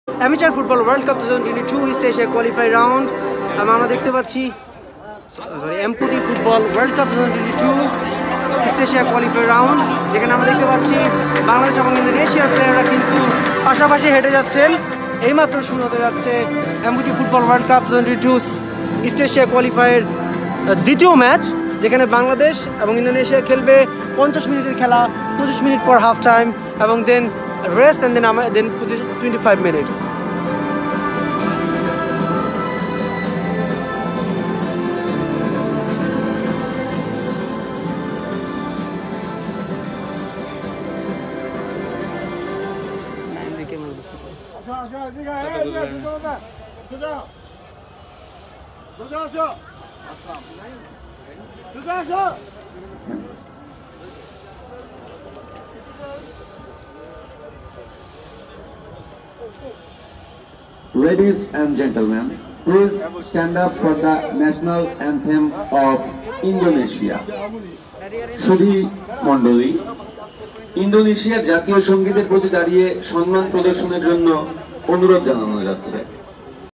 Amateur football world cup 2022 east Asia qualify round আমরা দেখতে পাচ্ছি amputee football world cup 2022 east Asia qualify round, যেখানে আমরা দেখতে পাচ্ছি বাংলাদেশ এবং ইন্দোনেশিয়ার প্লেয়াররা কিন্তু পাশাপাশি হেঁটে যাচ্ছেন। এইমাত্র শুরু হতে যাচ্ছে amputee football world cup 2022 east Asia কোয়ালিফাইয়ের দ্বিতীয় ম্যাচ, যেখানে বাংলাদেশ এবং ইন্দোনেশিয়া খেলবে 50 মিনিটের খেলা, 25 মিনিট পর হাফ টাইম এবং দেন rest and then 25 minutes. Ladies and gentlemen, please stand up for the national anthem of Indonesia. সুধী মণ্ডলী, ইন্দোনেশিয়ার জাতীয় সঙ্গীতের প্রতি দাঁড়িয়ে সম্মান প্রদর্শনের জন্য অনুরোধ জানানো যাচ্ছে।